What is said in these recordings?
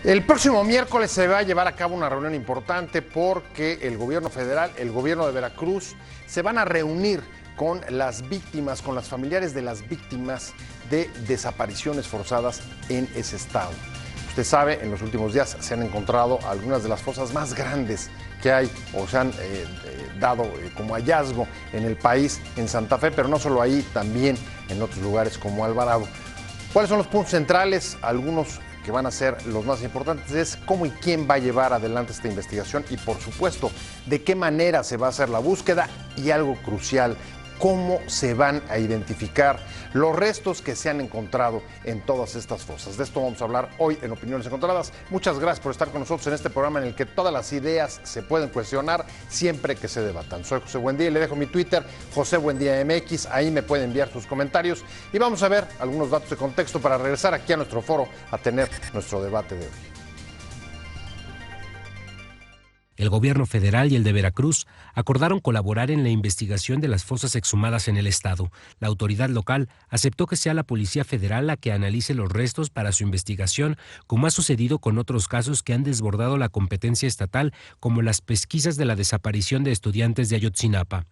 El próximo miércoles se va a llevar a cabo una reunión importante porque el gobierno federal, el gobierno de Veracruz, se van a reunir con las víctimas, con las familiares de las víctimas de desapariciones forzadas en ese estado. Usted sabe, en los últimos días se han encontrado algunas de las fosas más grandes que hay o se han dado como hallazgo en el país, en Santa Fe, pero no solo ahí, también en otros lugares como Alvarado. ¿Cuáles son los puntos centrales? Algunos que van a ser los más importantes es cómo y quién va a llevar adelante esta investigación y, por supuesto, de qué manera se va a hacer la búsqueda y algo crucial, cómo se van a identificar los restos que se han encontrado en todas estas fosas. De esto vamos a hablar hoy en Opiniones Encontradas. Muchas gracias por estar con nosotros en este programa en el que todas las ideas se pueden cuestionar siempre que se debatan. Soy José Buendía y le dejo mi Twitter, José Buendía MX. Ahí me puede enviar sus comentarios y vamos a ver algunos datos de contexto para regresar aquí a nuestro foro a tener nuestro debate de hoy. El gobierno federal y el de Veracruz acordaron colaborar en la investigación de las fosas exhumadas en el estado. La autoridad local aceptó que sea la Policía Federal la que analice los restos para su investigación, como ha sucedido con otros casos que han desbordado la competencia estatal, como las pesquisas de la desaparición de estudiantes de Ayotzinapa.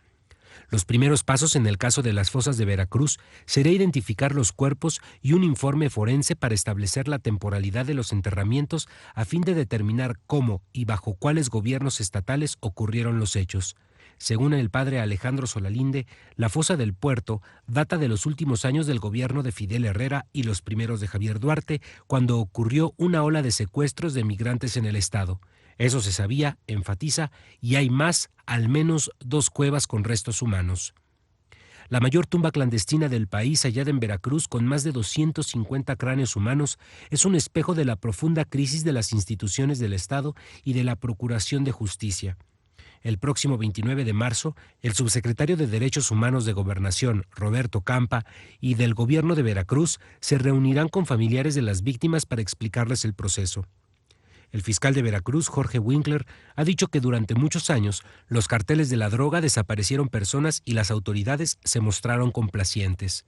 Los primeros pasos en el caso de las fosas de Veracruz será identificar los cuerpos y un informe forense para establecer la temporalidad de los enterramientos a fin de determinar cómo y bajo cuáles gobiernos estatales ocurrieron los hechos. Según el padre Alejandro Solalinde, la fosa del Puerto data de los últimos años del gobierno de Fidel Herrera y los primeros de Javier Duarte, cuando ocurrió una ola de secuestros de migrantes en el estado. Eso se sabía, enfatiza, y hay más, al menos 2 cuevas con restos humanos. La mayor tumba clandestina del país, hallada en Veracruz con más de 250 cráneos humanos, es un espejo de la profunda crisis de las instituciones del Estado y de la Procuración de Justicia. El próximo 29 de marzo, el subsecretario de Derechos Humanos de Gobernación, Roberto Campa, y del gobierno de Veracruz se reunirán con familiares de las víctimas para explicarles el proceso. El fiscal de Veracruz, Jorge Winkler, ha dicho que durante muchos años los carteles de la droga desaparecieron personas y las autoridades se mostraron complacientes.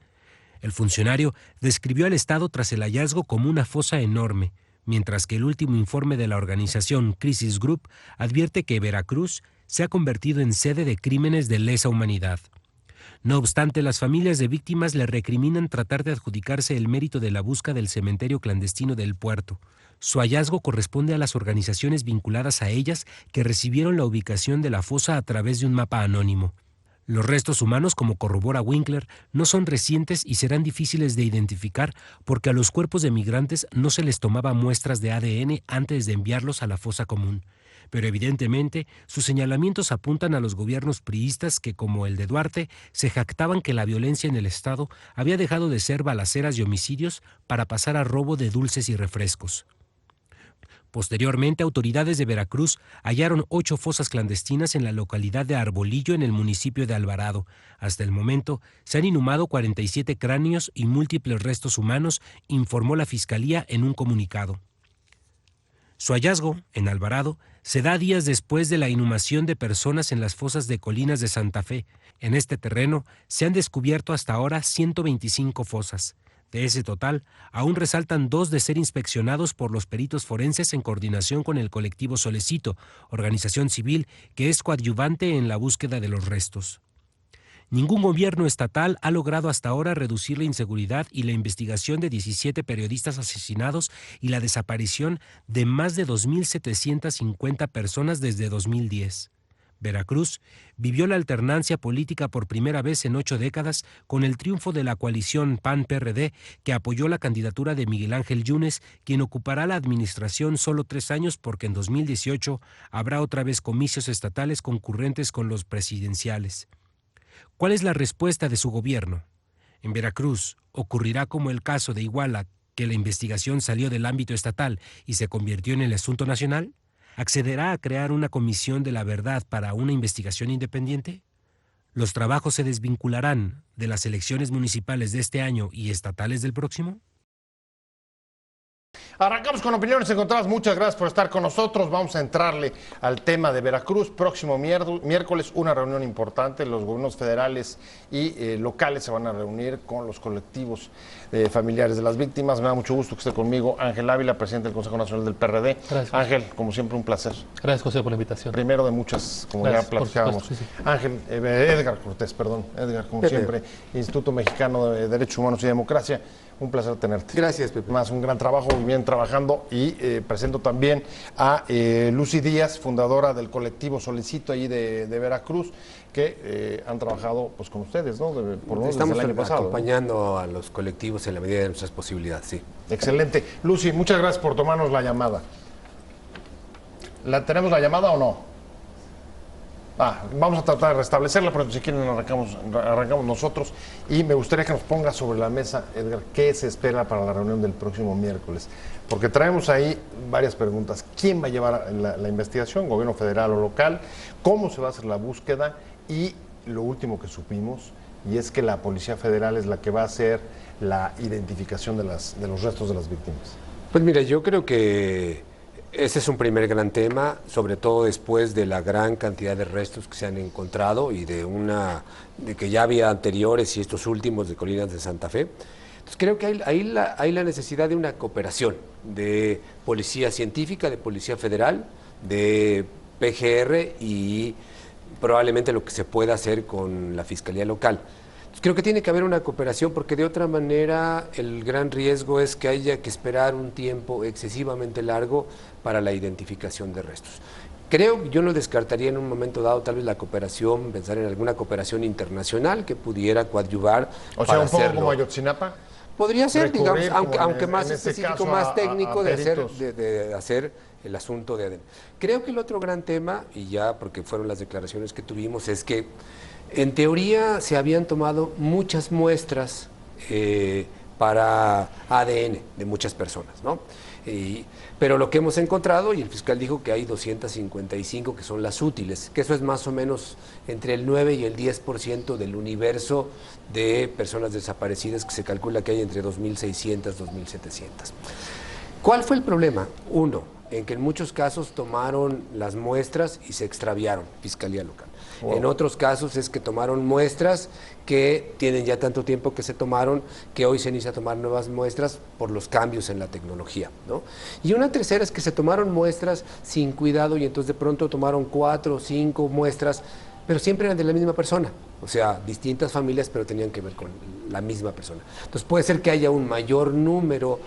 El funcionario describió al Estado tras el hallazgo como una fosa enorme, mientras que el último informe de la organización Crisis Group advierte que Veracruz se ha convertido en sede de crímenes de lesa humanidad. No obstante, las familias de víctimas le recriminan tratar de adjudicarse el mérito de la búsqueda del cementerio clandestino del Puerto. Su hallazgo corresponde a las organizaciones vinculadas a ellas que recibieron la ubicación de la fosa a través de un mapa anónimo. Los restos humanos, como corrobora Winkler, no son recientes y serán difíciles de identificar porque a los cuerpos de migrantes no se les tomaba muestras de ADN antes de enviarlos a la fosa común. Pero evidentemente, sus señalamientos apuntan a los gobiernos priistas que, como el de Duarte, se jactaban que la violencia en el Estado había dejado de ser balaceras y homicidios para pasar a robo de dulces y refrescos. Posteriormente, autoridades de Veracruz hallaron 8 fosas clandestinas en la localidad de Arbolillo, en el municipio de Alvarado. Hasta el momento, se han inhumado 47 cráneos y múltiples restos humanos, informó la Fiscalía en un comunicado. Su hallazgo, en Alvarado, se da días después de la inhumación de personas en las fosas de Colinas de Santa Fe. En este terreno se han descubierto hasta ahora 125 fosas. De ese total, aún resaltan 2 de ser inspeccionados por los peritos forenses en coordinación con el colectivo Solecito, organización civil que es coadyuvante en la búsqueda de los restos. Ningún gobierno estatal ha logrado hasta ahora reducir la inseguridad y la investigación de 17 periodistas asesinados y la desaparición de más de 2.750 personas desde 2010. Veracruz vivió la alternancia política por primera vez en 8 décadas con el triunfo de la coalición PAN-PRD, que apoyó la candidatura de Miguel Ángel Yunes, quien ocupará la administración solo 3 años porque en 2018 habrá otra vez comicios estatales concurrentes con los presidenciales. ¿Cuál es la respuesta de su gobierno? En Veracruz, ¿ocurrirá como el caso de Iguala, que la investigación salió del ámbito estatal y se convirtió en el asunto nacional? ¿Accederá a crear una comisión de la verdad para una investigación independiente? ¿Los trabajos se desvincularán de las elecciones municipales de este año y estatales del próximo? Arrancamos con opiniones encontradas. Muchas gracias por estar con nosotros. Vamos a entrarle al tema de Veracruz. Próximo miércoles, una reunión importante. Los gobiernos federales y locales se van a reunir con los colectivos familiares de las víctimas. Me da mucho gusto que esté conmigo Ángel Ávila, presidente del Consejo Nacional del PRD. Gracias. Ángel, como siempre, un placer. Gracias, José, por la invitación. Primero de muchas, como Gracias, ya platicábamos. sí. Ángel, Edgar Cortés, Edgar, como siempre, Instituto Mexicano de Derechos Humanos y Democracia. Un placer tenerte. Gracias, Pepe. Más un gran trabajo, muy bien trabajando. Y presento también a Lucy Díaz, fundadora del colectivo Solicito ahí de Veracruz, que han trabajado pues con ustedes, ¿no? Por lo menos Estamos desde el año pasado, acompañando a los colectivos en la medida de nuestras posibilidades, sí. Excelente. Lucy, muchas gracias por tomarnos la llamada. ¿Tenemos la llamada o no? Vamos a tratar de restablecerla, pero si quieren arrancamos nosotros. Y me gustaría que nos ponga sobre la mesa, Edgar, qué se espera para la reunión del próximo miércoles. Porque traemos ahí varias preguntas. ¿Quién va a llevar la investigación? ¿Gobierno federal o local? ¿Cómo se va a hacer la búsqueda? Y lo último que supimos, y es que la Policía Federal es la que va a hacer la identificación de los restos de las víctimas. Pues mira, yo creo que ese es un primer gran tema, sobre todo después de la gran cantidad de restos que se han encontrado y de que ya había anteriores y estos últimos de Colinas de Santa Fe. Entonces creo que hay la necesidad de una cooperación de policía científica, de policía federal, de PGR y probablemente lo que se pueda hacer con la Fiscalía Local. Creo que tiene que haber una cooperación porque de otra manera el gran riesgo es que haya que esperar un tiempo excesivamente largo para la identificación de restos. Yo no descartaría en un momento dado tal vez la cooperación, pensar en alguna cooperación internacional que pudiera coadyuvar. O sea, un poco como Ayotzinapa. Podría ser, digamos, aunque más específico, más técnico de hacer el asunto de ADN. Creo que el otro gran tema, y ya porque fueron las declaraciones que tuvimos, es que en teoría se habían tomado muchas muestras para ADN de muchas personas, ¿no? Pero lo que hemos encontrado, y el fiscal dijo que hay 255 que son las útiles, que eso es más o menos entre el 9 y el 10% del universo de personas desaparecidas que se calcula que hay entre 2.600 y 2.700. ¿Cuál fue el problema? Uno, en que en muchos casos tomaron las muestras y se extraviaron, Fiscalía Local. Wow. En otros casos es que tomaron muestras que tienen ya tanto tiempo que se tomaron que hoy se inicia a tomar nuevas muestras por los cambios en la tecnología, ¿no? Y una tercera es que se tomaron muestras sin cuidado y entonces de pronto tomaron 4 o 5 muestras, pero siempre eran de la misma persona, o sea, distintas familias pero tenían que ver con la misma persona. Entonces puede ser que haya un mayor número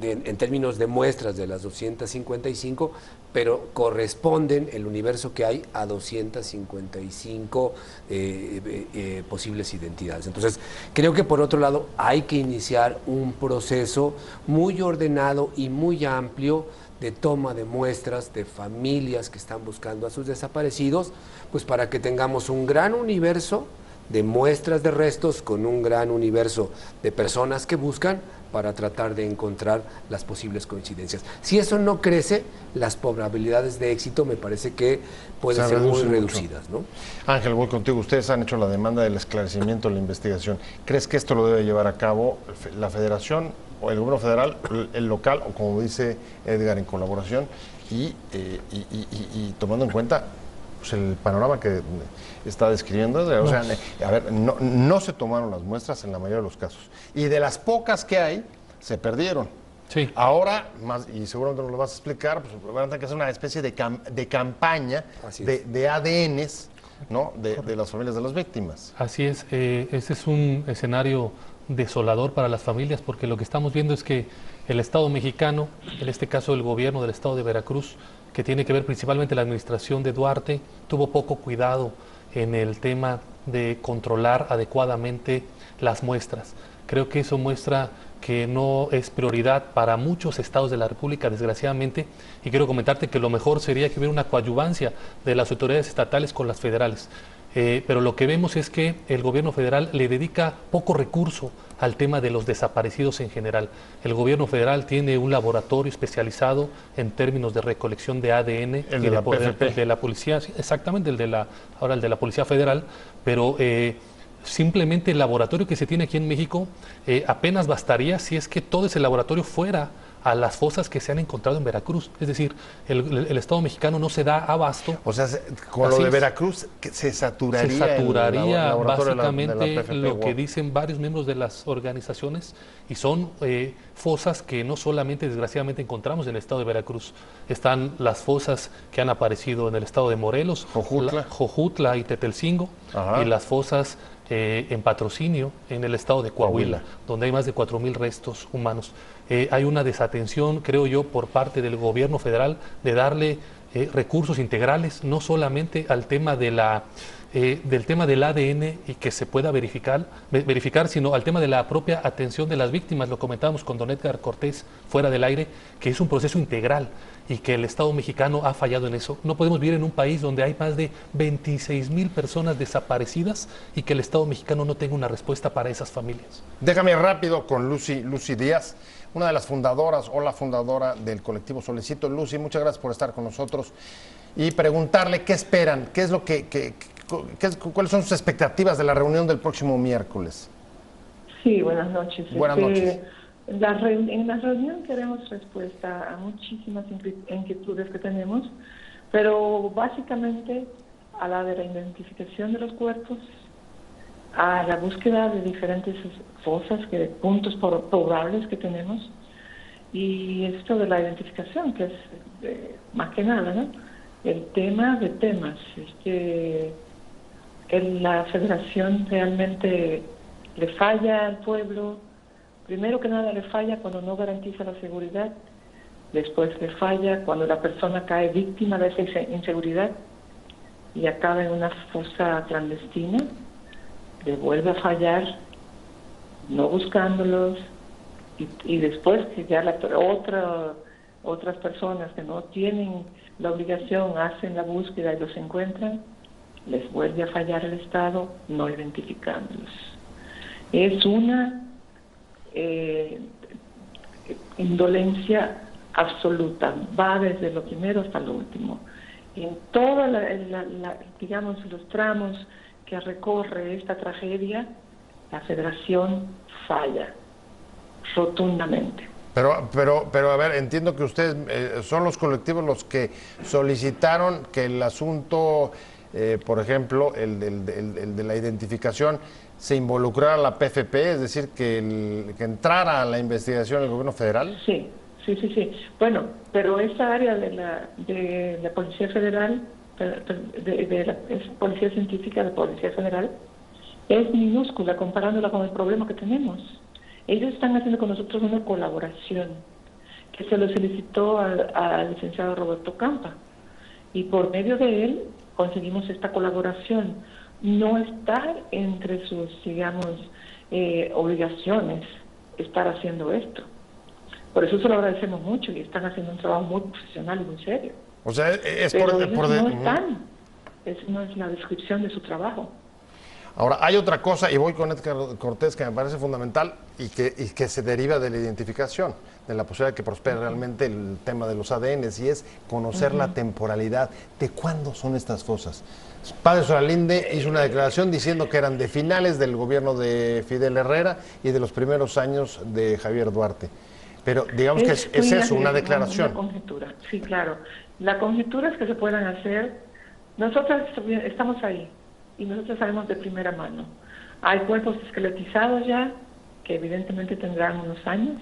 en términos de muestras de las 255, pero corresponden el universo que hay a 255 posibles identidades. Entonces, creo que por otro lado hay que iniciar un proceso muy ordenado y muy amplio de toma de muestras de familias que están buscando a sus desaparecidos, pues para que tengamos un gran universo de muestras de restos con un gran universo de personas que buscan para tratar de encontrar las posibles coincidencias. Si eso no crece, las probabilidades de éxito me parece que pueden ser muy reducidas, ¿no? Ángel, voy contigo. Ustedes han hecho la demanda del esclarecimiento de la investigación. ¿Crees que esto lo debe llevar a cabo la Federación o el Gobierno Federal, el local, o como dice Edgar, en colaboración y tomando en cuenta pues, el panorama que está describiendo? O sea, a ver, no se tomaron las muestras en la mayoría de los casos. Y de las pocas que hay, se perdieron. Sí. Ahora, más, y seguramente nos lo vas a explicar, pues van a tener que hacer una especie de campaña de ADNs, ¿no? de las familias de las víctimas. Así es. Ese es un escenario desolador para las familias, porque lo que estamos viendo es que el Estado mexicano, en este caso el gobierno del Estado de Veracruz, que tiene que ver principalmente la administración de Duarte, tuvo poco cuidado en el tema de controlar adecuadamente las muestras. Creo que eso muestra que no es prioridad para muchos estados de la República, desgraciadamente, y quiero comentarte que lo mejor sería que hubiera una coadyuvancia de las autoridades estatales con las federales. Pero lo que vemos es que el gobierno federal le dedica poco recurso al tema de los desaparecidos en general. El gobierno federal tiene un laboratorio especializado en términos de recolección de ADN. El de la PFP. El de la policía, sí, exactamente, ahora el de la Policía Federal, pero simplemente el laboratorio que se tiene aquí en México apenas bastaría si es que todo ese laboratorio fuera a las fosas que se han encontrado en Veracruz. Es decir, el Estado mexicano no se da abasto. O sea, con lo de Veracruz se saturaría, Básicamente de la PFP, lo que dicen varios miembros de las organizaciones, y son fosas que no solamente desgraciadamente encontramos en el estado de Veracruz. Están las fosas que han aparecido en el estado de Morelos, Jojutla y Tetelcingo, y las fosas en Patrocinio, en el estado de Coahuila, donde hay más de 4,000 restos humanos. Hay una desatención, creo yo, por parte del gobierno federal de darle recursos integrales, no solamente al tema de del tema del ADN y que se pueda verificar, sino al tema de la propia atención de las víctimas. Lo comentábamos con don Edgar Cortés fuera del aire, que es un proceso integral y que el Estado mexicano ha fallado en eso. No podemos vivir en un país donde hay más de 26,000 personas desaparecidas y que el Estado mexicano no tenga una respuesta para esas familias. Déjame rápido con Lucy Díaz, una de las fundadoras o la fundadora del colectivo Solecito. Lucy, muchas gracias por estar con nosotros y preguntarle qué esperan, qué es lo cuáles son sus expectativas de la reunión del próximo miércoles. Sí, buenas noches. Buenas noches. En la reunión queremos respuesta a muchísimas inquietudes que tenemos, pero básicamente a la de la identificación de los cuerpos, a la búsqueda de diferentes fosas, puntos probables que tenemos, y esto de la identificación, que es más que nada, ¿no? El tema de temas. La federación realmente le falla al pueblo. Primero que nada le falla cuando no garantiza la seguridad, después le falla cuando la persona cae víctima de esa inseguridad y acaba en una fosa clandestina, le vuelve a fallar no buscándolos y después que ya otras personas que no tienen la obligación hacen la búsqueda y los encuentran, les vuelve a fallar el Estado no identificándolos. Es una indolencia absoluta, va desde lo primero hasta lo último. En todos digamos, los tramos que recorre esta tragedia, la Federación falla rotundamente. Pero a ver, entiendo que ustedes son los colectivos los que solicitaron que el asunto, por ejemplo, el de la identificación, se involucrara la PFP, es decir, que entrara a la investigación el gobierno federal. Sí. Bueno, pero esa área de la Policía Federal, es Policía Científica de Policía Federal, es minúscula comparándola con el problema que tenemos. Ellos están haciendo con nosotros una colaboración que se lo solicitó al licenciado Roberto Campa y por medio de él conseguimos esta colaboración. No está entre sus, digamos, obligaciones estar haciendo esto. Por eso se lo agradecemos mucho y están haciendo un trabajo muy profesional y muy serio. O sea, es pero no están. Esa no es la descripción de su trabajo. Ahora, hay otra cosa, y voy con Edgar Cortés, que me parece fundamental y que se deriva de la identificación, de la posibilidad de que prospere realmente el tema de los ADNs, y es conocer la temporalidad de cuándo son estas fosas. Padre Solalinde hizo una declaración diciendo que eran de finales del gobierno de Fidel Herrera y de los primeros años de Javier Duarte. Pero digamos que es eso, una declaración. Una conjetura, sí, claro. La conjetura es que se puedan hacer. Nosotros estamos ahí y nosotros sabemos de primera mano. Hay cuerpos esqueletizados ya, que evidentemente tendrán unos años.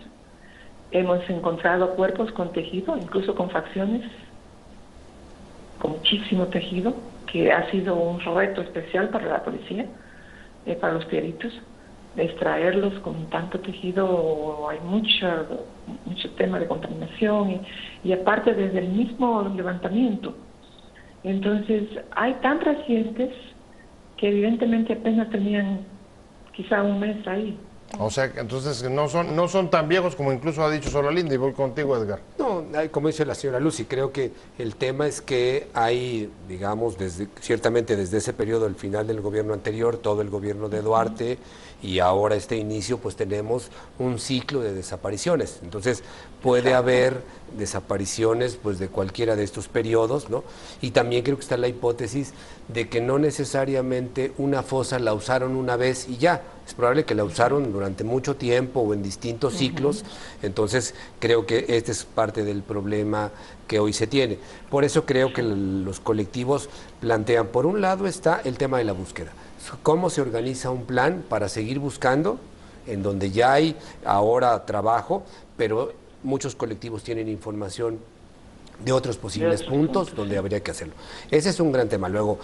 Hemos encontrado cuerpos con tejido, incluso con facciones, con muchísimo tejido, que ha sido un reto especial para la policía, para los peritos. Extraerlos con tanto tejido, hay mucho tema de contaminación y aparte desde el mismo levantamiento. Entonces, hay tan recientes que evidentemente apenas tenían quizá un mes ahí. O sea, entonces no son tan viejos como incluso ha dicho Solalinde, y voy contigo, Edgar. No, como dice la señora Lucy, creo que el tema es que hay, digamos, ciertamente desde ese periodo, el final del gobierno anterior, todo el gobierno de Duarte, y ahora este inicio, pues tenemos un ciclo de desapariciones. Entonces puede haber desapariciones pues de cualquiera de estos periodos, ¿no? Y también creo que está la hipótesis de que no necesariamente una fosa la usaron una vez y ya, es probable que la usaron durante mucho tiempo o en distintos ciclos, entonces creo que este es parte del problema que hoy se tiene. Por eso creo que los colectivos plantean, por un lado está el tema de la búsqueda, cómo se organiza un plan para seguir buscando, en donde ya hay ahora trabajo, pero muchos colectivos tienen información de otros posibles puntos donde habría que hacerlo. Ese es un gran tema. Luego,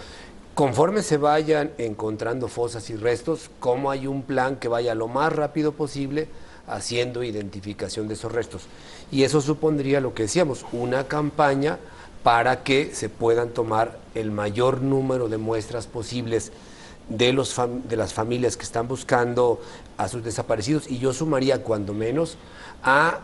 conforme se vayan encontrando fosas y restos, cómo hay un plan que vaya lo más rápido posible haciendo identificación de esos restos. Y eso supondría lo que decíamos, una campaña para que se puedan tomar el mayor número de muestras posibles de las familias que están buscando a sus desaparecidos, y yo sumaría cuando menos a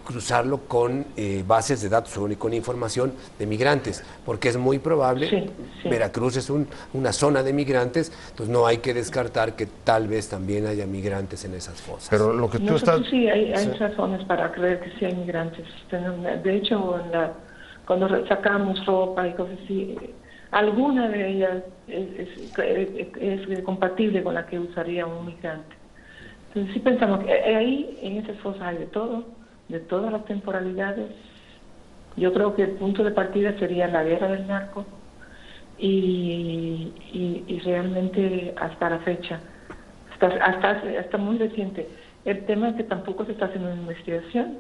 cruzarlo con bases de datos o con información de migrantes, porque es muy probable, Veracruz es una zona de migrantes, entonces no hay que descartar que tal vez también haya migrantes en esas fosas. Pero lo que tú estás... Sí, hay razones para creer que sí hay migrantes. De hecho, cuando sacamos ropa y cosas así, alguna de ellas es compatible con la que usaría un migrante. Entonces sí pensamos que ahí en esas fosas hay de todo, de todas las temporalidades. Yo creo que el punto de partida sería la guerra del narco y realmente hasta la fecha, hasta muy reciente. El tema es que tampoco se está haciendo una investigación.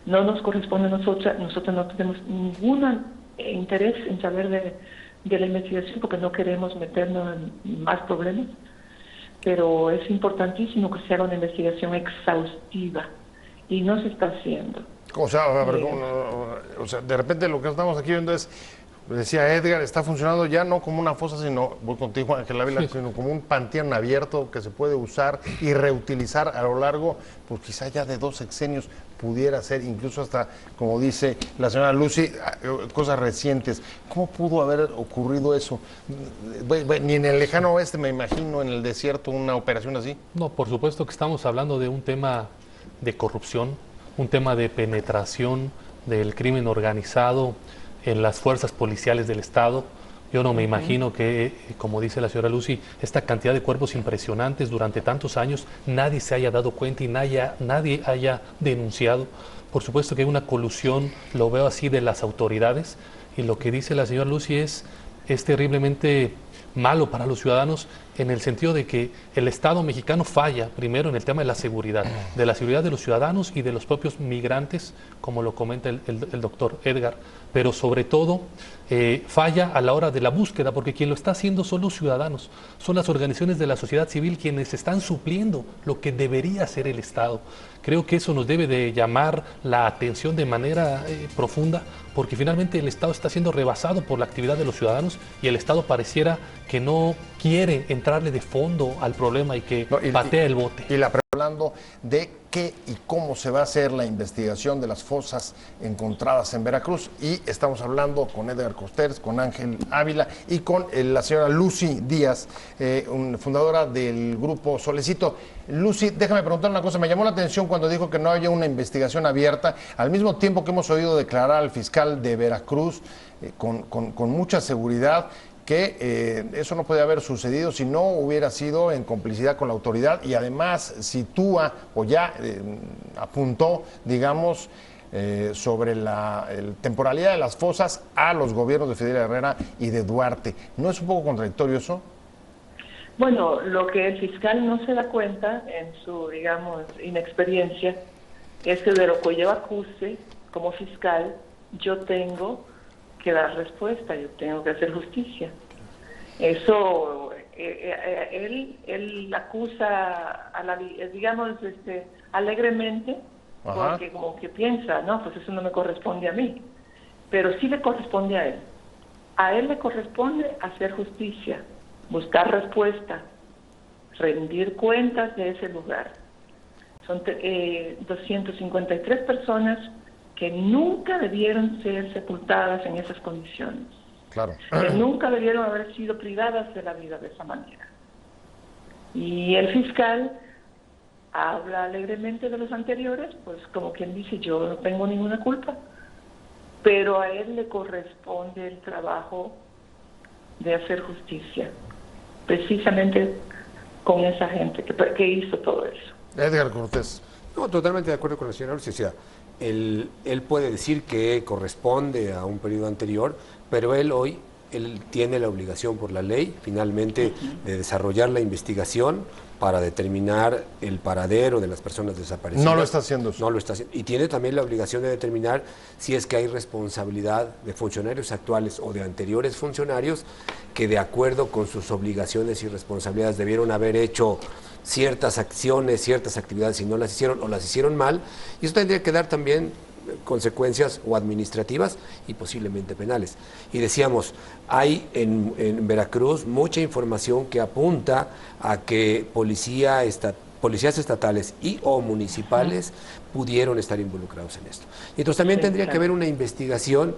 No nos corresponde a nosotros no tenemos ningún interés en saber de la investigación porque no queremos meternos en más problemas, pero es importantísimo que se haga una investigación exhaustiva y no se está haciendo. O sea, de repente lo que estamos aquí viendo es, decía Edgar, está funcionando ya no como una fosa, sino, voy contigo Ángel Ávila, sino como un panteón abierto que se puede usar y reutilizar a lo largo, pues quizá ya de 2 sexenios pudiera ser, incluso hasta, como dice la señora Lucy, cosas recientes. ¿Cómo pudo haber ocurrido eso? Ni en el lejano oeste, me imagino, en el desierto, una operación así. No, por supuesto que estamos hablando de un tema de corrupción, un tema de penetración del crimen organizado en las fuerzas policiales del Estado. Yo no me imagino que, como dice la señora Lucy, esta cantidad de cuerpos impresionantes durante tantos años, nadie se haya dado cuenta y nadie haya denunciado. Por supuesto que hay una colusión, lo veo así, de las autoridades, y lo que dice la señora Lucy es terriblemente malo para los ciudadanos, en el sentido de que el Estado mexicano falla primero en el tema de la seguridad de los ciudadanos y de los propios migrantes, como lo comenta el doctor Edgar, pero sobre todo falla a la hora de la búsqueda, porque quien lo está haciendo son los ciudadanos, son las organizaciones de la sociedad civil quienes están supliendo lo que debería hacer el Estado. Creo que eso nos debe de llamar la atención de manera profunda, porque finalmente el Estado está siendo rebasado por la actividad de los ciudadanos y el Estado pareciera que no quiere entrarle de fondo al problema y que patea el bote. Y hablando de qué y cómo se va a hacer la investigación de las fosas encontradas en Veracruz, y estamos hablando con Edgar Costeres, con Ángel Ávila y con la señora Lucy Díaz, fundadora del grupo Solecito. Lucy, déjame preguntar una cosa, me llamó la atención cuando dijo que no había una investigación abierta, al mismo tiempo que hemos oído declarar al fiscal de Veracruz con mucha seguridad que eso no podía haber sucedido si no hubiera sido en complicidad con la autoridad, y además sitúa o ya apuntó, digamos, sobre la temporalidad de las fosas a los gobiernos de Fidel Herrera y de Duarte. ¿No es un poco contradictorio eso? Bueno, lo que el fiscal no se da cuenta en su, digamos, inexperiencia es que de lo que yo acuse como fiscal, yo tengo que dar respuesta, yo tengo que hacer justicia. Eso, él acusa, digamos, alegremente, porque como que piensa, no, pues eso no me corresponde a mí, pero sí le corresponde a él. A él le corresponde hacer justicia, buscar respuesta, rendir cuentas de ese lugar. Son 253 personas que nunca debieron ser sepultadas en esas condiciones. Claro. Que nunca debieron haber sido privadas de la vida de esa manera. Y el fiscal habla alegremente de los anteriores, pues como quien dice, yo no tengo ninguna culpa, pero a él le corresponde el trabajo de hacer justicia, precisamente con esa gente que hizo todo eso. Edgar Cortés. No, totalmente de acuerdo con la señora Lucy. O sea, él puede decir que corresponde a un periodo anterior, pero él tiene la obligación por la ley, finalmente, de desarrollar la investigación para determinar el paradero de las personas desaparecidas. No lo está haciendo eso. No lo está haciendo. Y tiene también la obligación de determinar si es que hay responsabilidad de funcionarios actuales o de anteriores funcionarios que, de acuerdo con sus obligaciones y responsabilidades, debieron haber hecho ciertas acciones, ciertas actividades, y no las hicieron o las hicieron mal. Y eso tendría que dar también consecuencias o administrativas y posiblemente penales. Y decíamos, hay en Veracruz mucha información que apunta a que policías estatales y o municipales pudieron estar involucrados en esto. Y entonces también tendría que haber una investigación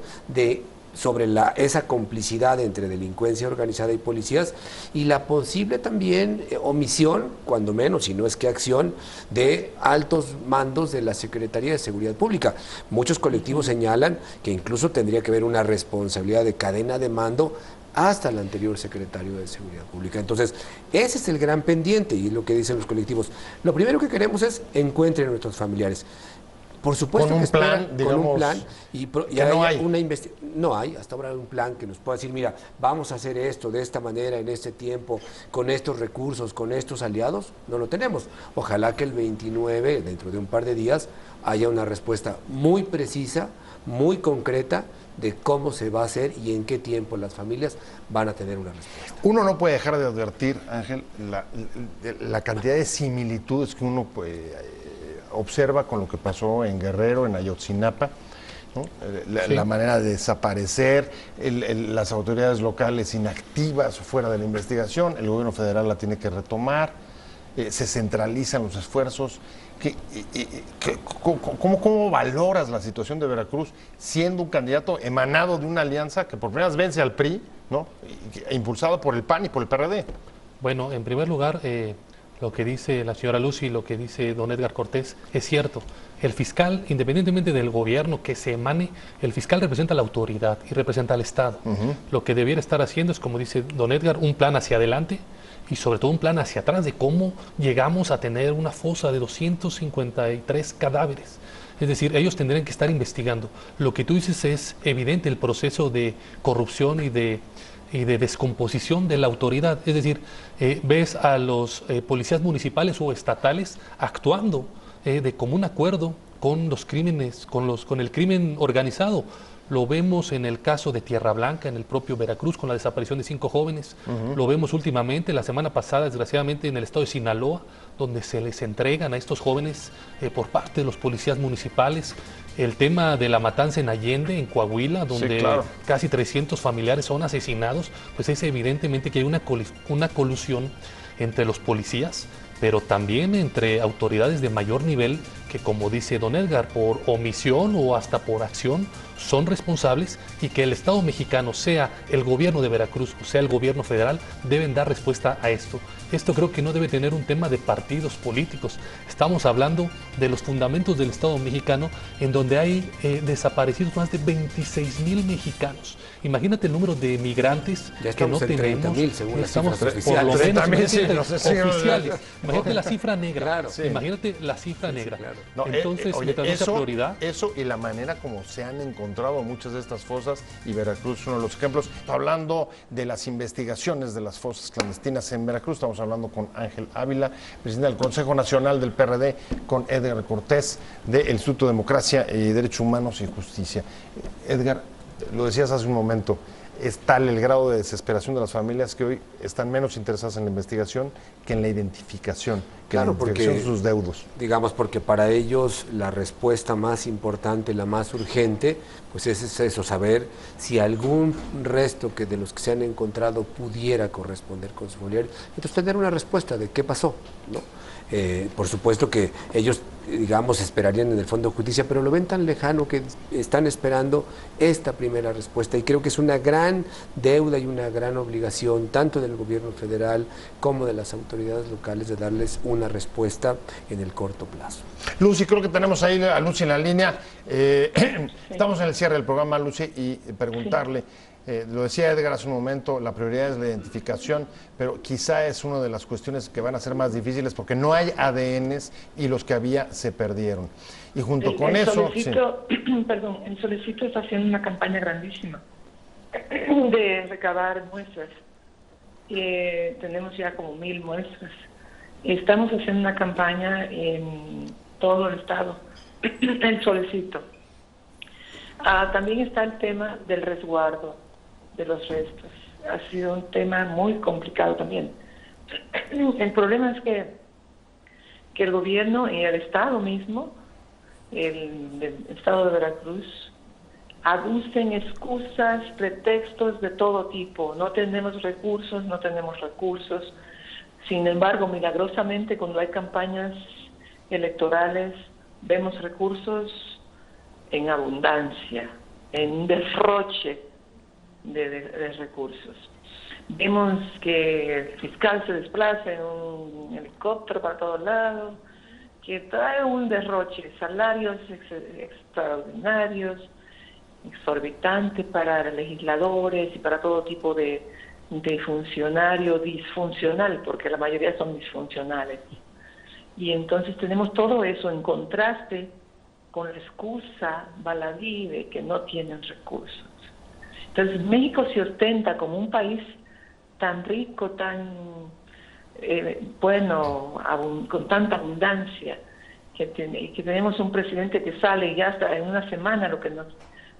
sobre esa complicidad entre delincuencia organizada y policías, y la posible también omisión, cuando menos, si no es que acción, de altos mandos de la Secretaría de Seguridad Pública. Muchos colectivos señalan que incluso tendría que haber una responsabilidad de cadena de mando hasta el anterior secretario de Seguridad Pública. Entonces, ese es el gran pendiente, y es lo que dicen los colectivos. Lo primero que queremos es encuentren a nuestros familiares. Por supuesto con un que plan, digamos, con un plan, y no hay una no hay hasta ahora un plan que nos pueda decir, mira, vamos a hacer esto de esta manera, en este tiempo, con estos recursos, con estos aliados. No lo tenemos. Ojalá que el 29, dentro de un par de días, haya una respuesta muy precisa, muy concreta, de cómo se va a hacer y en qué tiempo las familias van a tener una respuesta. Uno no puede dejar de advertir, Ángel, la cantidad de similitudes que uno observa con lo que pasó en Guerrero, en Ayotzinapa, ¿no? La manera de desaparecer, las autoridades locales inactivas fuera de la investigación, el gobierno federal la tiene que retomar, se centralizan los esfuerzos. ¿Cómo valoras la situación de Veracruz siendo un candidato emanado de una alianza que por primera vez vence al PRI, ¿no? Impulsado por el PAN y por el PRD? Bueno, en primer lugar, lo que dice la señora Lucy, lo que dice don Edgar Cortés, es cierto. El fiscal, independientemente del gobierno que se emane, el fiscal representa la autoridad y representa al Estado. Lo que debiera estar haciendo es, como dice don Edgar, un plan hacia adelante y sobre todo un plan hacia atrás de cómo llegamos a tener una fosa de 253 cadáveres. Es decir, ellos tendrían que estar investigando. Lo que tú dices es evidente, el proceso de corrupción y de descomposición de la autoridad. Es decir, ves a los policías municipales o estatales actuando de común acuerdo con los crímenes, con el crimen organizado. Lo vemos en el caso de Tierra Blanca, en el propio Veracruz, con la desaparición de 5 jóvenes. Lo vemos últimamente, la semana pasada, desgraciadamente, en el estado de Sinaloa, donde se les entregan a estos jóvenes por parte de los policías municipales. El tema de la matanza en Allende, en Coahuila, donde casi 300 familiares son asesinados, pues es evidentemente que hay una colusión entre los policías, pero también entre autoridades de mayor nivel que, como dice don Edgar, por omisión o hasta por acción son responsables, y que el Estado mexicano, sea el gobierno de Veracruz o sea el gobierno federal, deben dar respuesta a esto. Esto creo que no debe tener un tema de partidos políticos. Estamos hablando de los fundamentos del Estado mexicano, en donde hay desaparecidos más de 26,000 mexicanos. Imagínate el número de migrantes que no tenemos. 30,000 según las Estamos cifras por lo oficiales. menos oficiales. Imagínate la cifra negra. Claro. Sí. Imagínate la cifra negra. claro. No, Entonces, mientras no sea prioridad. Eso y la manera como se han encontrado muchas de estas fosas, y Veracruz es uno de los ejemplos. Hablando de las investigaciones de las fosas clandestinas en Veracruz, estamos hablando con Ángel Ávila, presidente del Consejo Nacional del PRD, con Edgar Cortés, del Instituto de Democracia y Derechos Humanos y Justicia. Edgar, lo decías hace un momento, es tal el grado de desesperación de las familias que hoy están menos interesadas en la investigación que en la identificación, que Claro, en la identificación de sus deudos. Digamos, porque para ellos la respuesta más importante, la más urgente, pues es eso, saber si algún resto de los que se han encontrado pudiera corresponder con su familiar. Entonces tener una respuesta de qué pasó, ¿no? Por supuesto que ellos digamos, esperarían en el Fondo de Justicia, pero lo ven tan lejano que están esperando esta primera respuesta. Y creo que es una gran deuda y una gran obligación, tanto del gobierno federal como de las autoridades locales, de darles una respuesta en el corto plazo. Lucy, creo que tenemos ahí a Lucy en la línea. Estamos en el cierre del programa, Lucy, y preguntarle... lo decía Edgar hace un momento, la prioridad es la identificación, pero quizá es una de las cuestiones que van a ser más difíciles porque no hay ADNs y los que había se perdieron. Y junto con eso... Perdón, el Solecito está haciendo una campaña grandísima de recabar muestras. Tenemos ya como 1000 muestras. Estamos haciendo una campaña en todo el estado, el Solecito. También está el tema del resguardo de los restos. Ha sido un tema muy complicado también. El problema es que el gobierno y el Estado mismo, el Estado de Veracruz, aducen excusas, pretextos de todo tipo. No tenemos recursos, no tenemos recursos. Sin embargo, milagrosamente, cuando hay campañas electorales, vemos recursos en abundancia, en un derroche de recursos. Vemos que el fiscal se desplaza en un helicóptero para todos lados, que trae un derroche, salarios extraordinarios, exorbitantes para legisladores y para todo tipo de funcionario disfuncional, porque la mayoría son disfuncionales. Y entonces tenemos todo eso en contraste con la excusa baladí de que no tienen recursos. Entonces México se ostenta como un país tan rico, tan con tanta abundancia, que tenemos un presidente que sale y gasta en una semana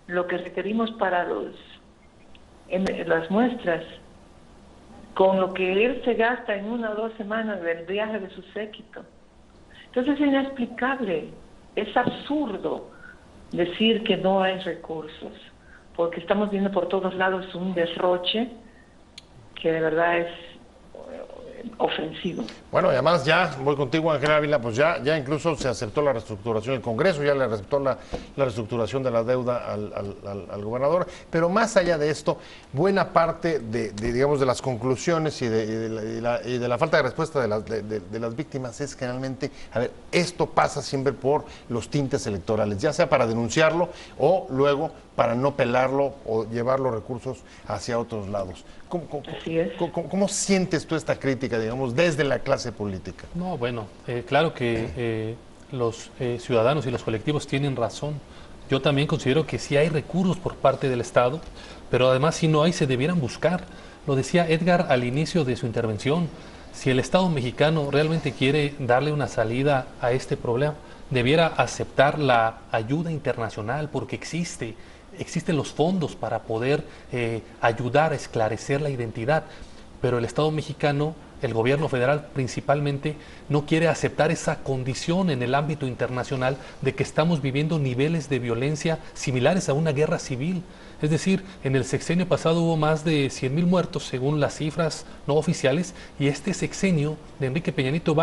lo que requerimos para las muestras, con lo que él se gasta en 1 o 2 semanas del viaje de su séquito. Entonces es inexplicable. Es absurdo decir que no hay recursos, porque estamos viendo por todos lados un derroche que de verdad es ofensivo. Bueno, y además ya, voy contigo, Ángel Ávila, pues ya incluso se aceptó la reestructuración del Congreso, ya le aceptó la reestructuración de la deuda al gobernador, pero más allá de esto, buena parte digamos, de las conclusiones y de la falta de respuesta de las víctimas es generalmente, a ver, esto pasa siempre por los tintes electorales, ya sea para denunciarlo o luego para no pelarlo o llevar los recursos hacia otros lados. ¿Cómo sientes tú esta crítica, digamos, desde la clase política? No, bueno, claro que los ciudadanos y los colectivos tienen razón. Yo también considero que sí hay recursos por parte del Estado, pero además si no hay, se debieran buscar. Lo decía Edgar al inicio de su intervención. Si el Estado mexicano realmente quiere darle una salida a este problema, debiera aceptar la ayuda internacional, porque existen los fondos para poder ayudar a esclarecer la identidad, pero el Estado mexicano, el gobierno federal principalmente, no quiere aceptar esa condición en el ámbito internacional de que estamos viviendo niveles de violencia similares a una guerra civil. Es decir, en el sexenio pasado hubo más de 100,000 muertos según las cifras no oficiales, y este sexenio de Enrique Peña Nieto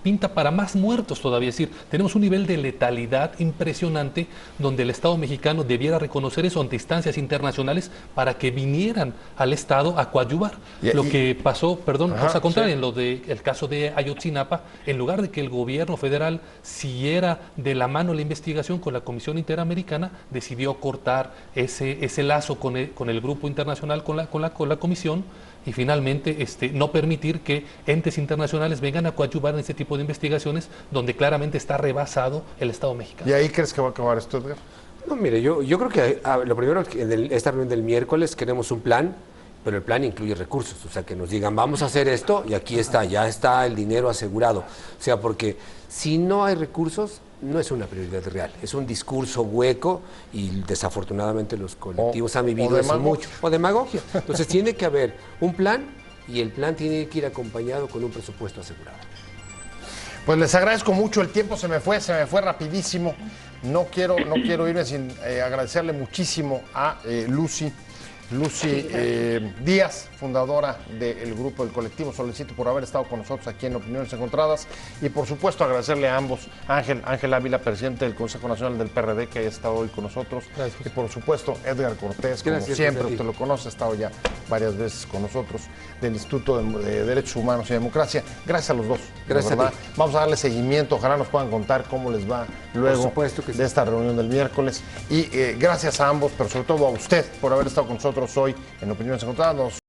pinta para más muertos todavía. Es decir, tenemos un nivel de letalidad impresionante donde el Estado mexicano debiera reconocer eso ante instancias internacionales para que vinieran al Estado a coadyuvar. Lo que pasó, cosa contraria, en el caso de Ayotzinapa, en lugar de que el gobierno federal siguiera de la mano la investigación con la Comisión Interamericana, decidió cortar ese lazo con el grupo internacional, con la Comisión, y finalmente no permitir que entes internacionales vengan a coadyuvar en este tipo de investigaciones donde claramente está rebasado el Estado mexicano. ¿Y ahí crees que va a acabar esto, Edgar? No, mire, yo creo que lo primero, en esta reunión del miércoles queremos un plan, pero el plan incluye recursos, o sea, que nos digan, vamos a hacer esto y aquí está, ya está el dinero asegurado. O sea, porque si no hay recursos, no es una prioridad real, es un discurso hueco y desafortunadamente los colectivos han vivido eso mucho. O demagogia. Entonces tiene que haber un plan y el plan tiene que ir acompañado con un presupuesto asegurado. Pues les agradezco mucho, el tiempo se me fue rapidísimo. No quiero irme sin agradecerle muchísimo a Lucy Lucy Díaz, fundadora del grupo del colectivo Solecito, por haber estado con nosotros aquí en Opiniones Encontradas. Y por supuesto agradecerle a ambos, Ángel Ávila, presidente del Consejo Nacional del PRD, que haya estado hoy con nosotros. Gracias. Y por supuesto Edgar Cortés, como siempre, usted lo conoce, ha estado ya varias veces con nosotros, del Instituto de Derechos Humanos y Democracia. Gracias a los dos. Gracias a ti. Vamos a darle seguimiento, ojalá nos puedan contar cómo les va luego de esta reunión del miércoles. Y gracias a ambos, pero sobre todo a usted por haber estado con nosotros hoy en Opiniones Encontradas.